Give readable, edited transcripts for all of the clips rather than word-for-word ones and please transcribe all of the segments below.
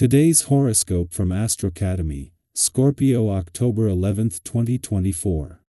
Today's horoscope from Astrocademy, Scorpio October 11, 2024.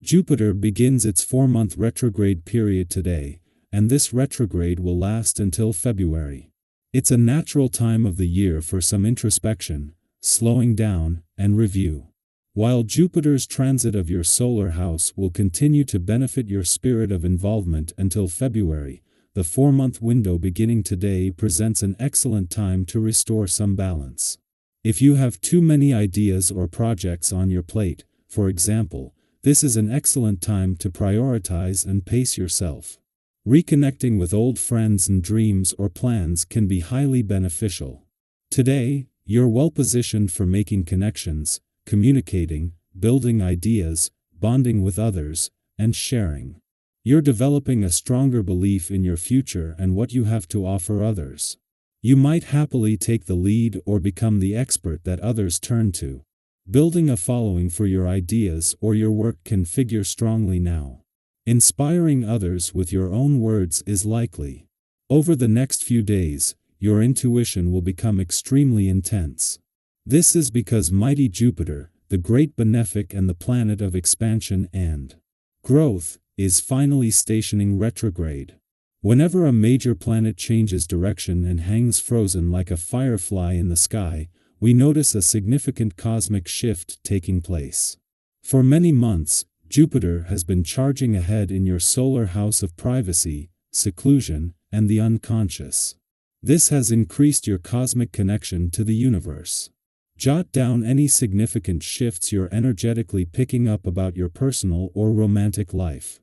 Jupiter begins its 4-month retrograde period today, and this retrograde will last until February. It's a natural time of the year for some introspection, slowing down, and review. While Jupiter's transit of your solar house will continue to benefit your spirit of involvement until February, the 4-month window beginning today presents an excellent time to restore some balance. If you have too many ideas or projects on your plate, for example, this is an excellent time to prioritize and pace yourself. Reconnecting with old friends and dreams or plans can be highly beneficial. Today, you're well positioned for making connections, communicating, building ideas, bonding with others, and sharing. You're developing a stronger belief in your future and what you have to offer others. You might happily take the lead or become the expert that others turn to. Building a following for your ideas or your work can figure strongly now. Inspiring others with your own words is likely. Over the next few days, your intuition will become extremely intense. This is because mighty Jupiter, the great benefic and the planet of expansion and growth, is finally stationing retrograde. Whenever a major planet changes direction and hangs frozen like a firefly in the sky, we notice a significant cosmic shift taking place. For many months, Jupiter has been charging ahead in your solar house of privacy, seclusion, and the unconscious. This has increased your cosmic connection to the universe. Jot down any significant shifts you're energetically picking up about your personal or romantic life.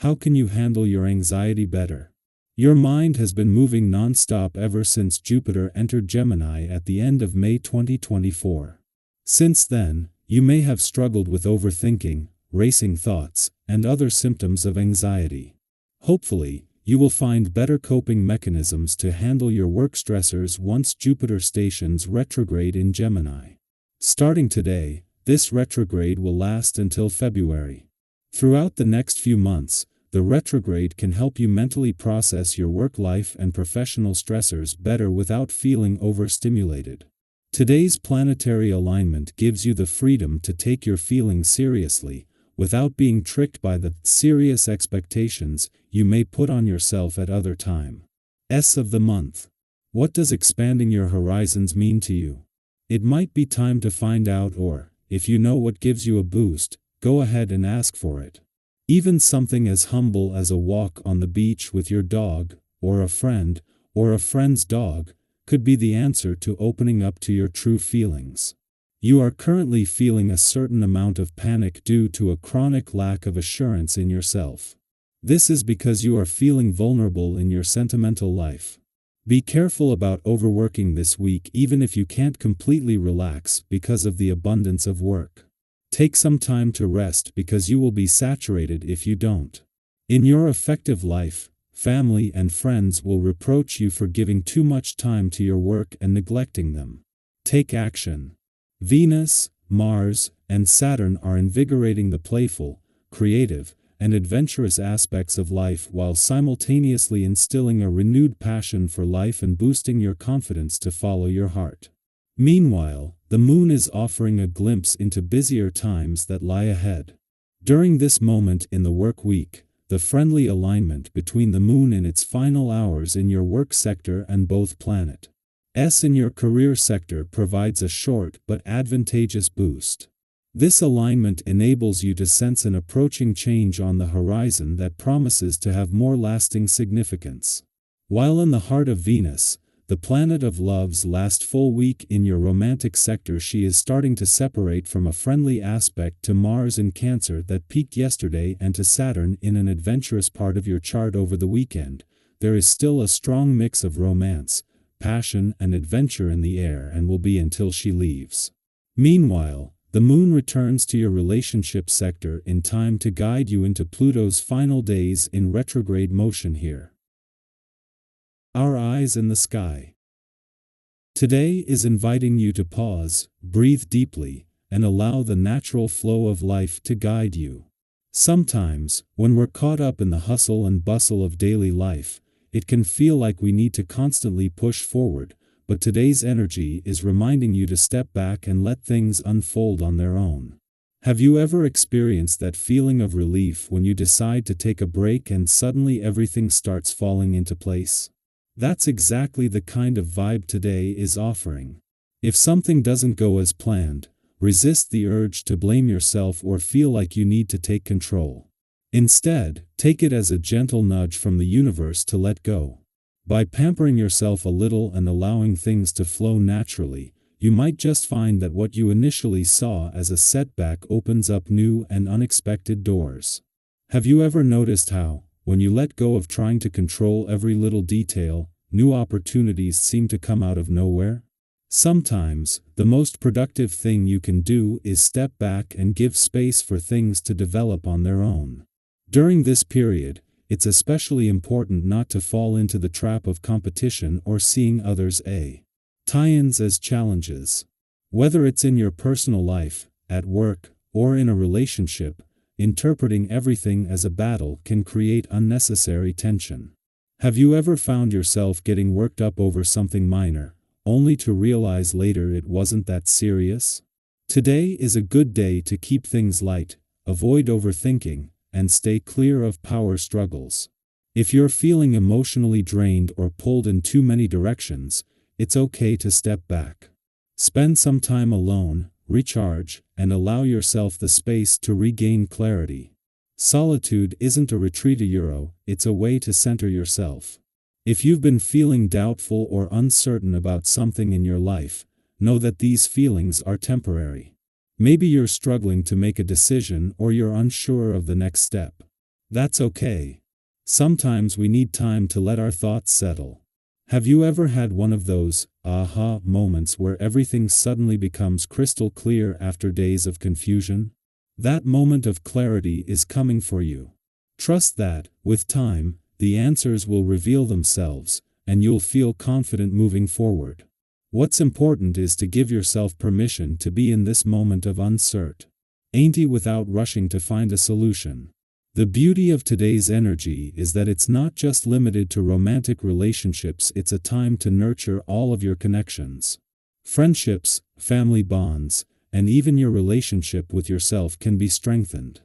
How can you handle your anxiety better? Your mind has been moving non-stop ever since Jupiter entered Gemini at the end of May 2024. Since then, you may have struggled with overthinking, racing thoughts, and other symptoms of anxiety. Hopefully, you will find better coping mechanisms to handle your work stressors once Jupiter stations retrograde in Gemini. Starting today, this retrograde will last until February. Throughout the next few months, the retrograde can help you mentally process your work life and professional stressors better without feeling overstimulated. Today's planetary alignment gives you the freedom to take your feelings seriously, without being tricked by the serious expectations you may put on yourself at other times. Of the month. What does expanding your horizons mean to you? It might be time to find out, or, if you know what gives you a boost, go ahead and ask for it. Even something as humble as a walk on the beach with your dog, or a friend's dog, could be the answer to opening up to your true feelings. You are currently feeling a certain amount of panic due to a chronic lack of assurance in yourself. This is because you are feeling vulnerable in your sentimental life. Be careful about overworking this week even if you can't completely relax because of the abundance of work. Take some time to rest because you will be saturated if you don't. In your effective life, family and friends will reproach you for giving too much time to your work and neglecting them. Take action. Venus, Mars, and Saturn are invigorating the playful, creative, and adventurous aspects of life while simultaneously instilling a renewed passion for life and boosting your confidence to follow your heart. Meanwhile, the moon is offering a glimpse into busier times that lie ahead. During this moment in the work week, the friendly alignment between the moon in its final hours in your work sector and both planets in your career sector provides a short but advantageous boost. This alignment enables you to sense an approaching change on the horizon that promises to have more lasting significance. While in the heart of Venus, the planet of love's last full week in your romantic sector, she is starting to separate from a friendly aspect to Mars in Cancer that peaked yesterday and to Saturn in an adventurous part of your chart over the weekend. There is still a strong mix of romance, passion, and adventure in the air and will be until she leaves. Meanwhile, the moon returns to your relationship sector in time to guide you into Pluto's final days in retrograde motion here. Our eyes in the sky. Today is inviting you to pause, breathe deeply, and allow the natural flow of life to guide you. Sometimes, when we're caught up in the hustle and bustle of daily life, it can feel like we need to constantly push forward, but today's energy is reminding you to step back and let things unfold on their own. Have you ever experienced that feeling of relief when you decide to take a break and suddenly everything starts falling into place? That's exactly the kind of vibe today is offering. If something doesn't go as planned, resist the urge to blame yourself or feel like you need to take control. Instead, take it as a gentle nudge from the universe to let go. By pampering yourself a little and allowing things to flow naturally, you might just find that what you initially saw as a setback opens up new and unexpected doors. Have you ever noticed how, when you let go of trying to control every little detail, new opportunities seem to come out of nowhere? Sometimes, the most productive thing you can do is step back and give space for things to develop on their own. During this period, it's especially important not to fall into the trap of competition or seeing others' tie-ins as challenges. Whether it's in your personal life, at work, or in a relationship, interpreting everything as a battle can create unnecessary tension. Have you ever found yourself getting worked up over something minor, only to realize later it wasn't that serious? Today is a good day to keep things light, avoid overthinking, and stay clear of power struggles. If you're feeling emotionally drained or pulled in too many directions, it's okay to step back. Spend some time alone, recharge, and allow yourself the space to regain clarity. Solitude isn't a retreat, it's a way to center yourself. If you've been feeling doubtful or uncertain about something in your life, know that these feelings are temporary. Maybe you're struggling to make a decision or you're unsure of the next step. That's okay. Sometimes we need time to let our thoughts settle. Have you ever had one of those aha moments where everything suddenly becomes crystal clear after days of confusion? That moment of clarity is coming for you. Trust that, with time, the answers will reveal themselves, and you'll feel confident moving forward. What's important is to give yourself permission to be in this moment of uncertainty without rushing to find a solution. The beauty of today's energy is that it's not just limited to romantic relationships, it's a time to nurture all of your connections. Friendships, family bonds, and even your relationship with yourself can be strengthened.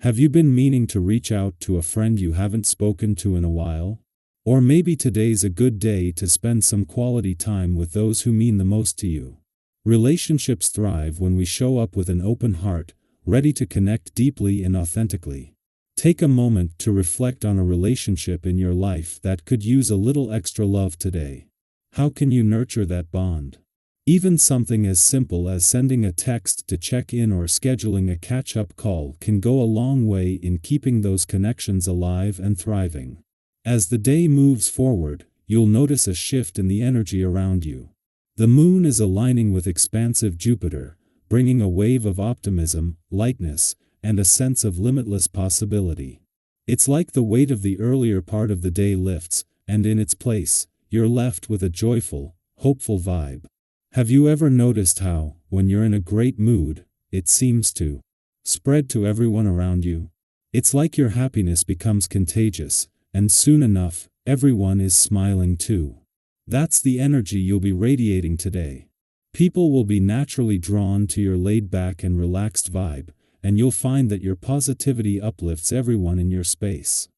Have you been meaning to reach out to a friend you haven't spoken to in a while? Or maybe today's a good day to spend some quality time with those who mean the most to you. Relationships thrive when we show up with an open heart, ready to connect deeply and authentically. Take a moment to reflect on a relationship in your life that could use a little extra love today. How can you nurture that bond? Even something as simple as sending a text to check in or scheduling a catch-up call can go a long way in keeping those connections alive and thriving. As the day moves forward, you'll notice a shift in the energy around you. The moon is aligning with expansive Jupiter, bringing a wave of optimism, lightness, and a sense of limitless possibility. It's like the weight of the earlier part of the day lifts, and in its place, you're left with a joyful, hopeful vibe. Have you ever noticed how, when you're in a great mood, it seems to spread to everyone around you? It's like your happiness becomes contagious, and soon enough, everyone is smiling too. That's the energy you'll be radiating today. People will be naturally drawn to your laid-back and relaxed vibe, and you'll find that your positivity uplifts everyone in your space.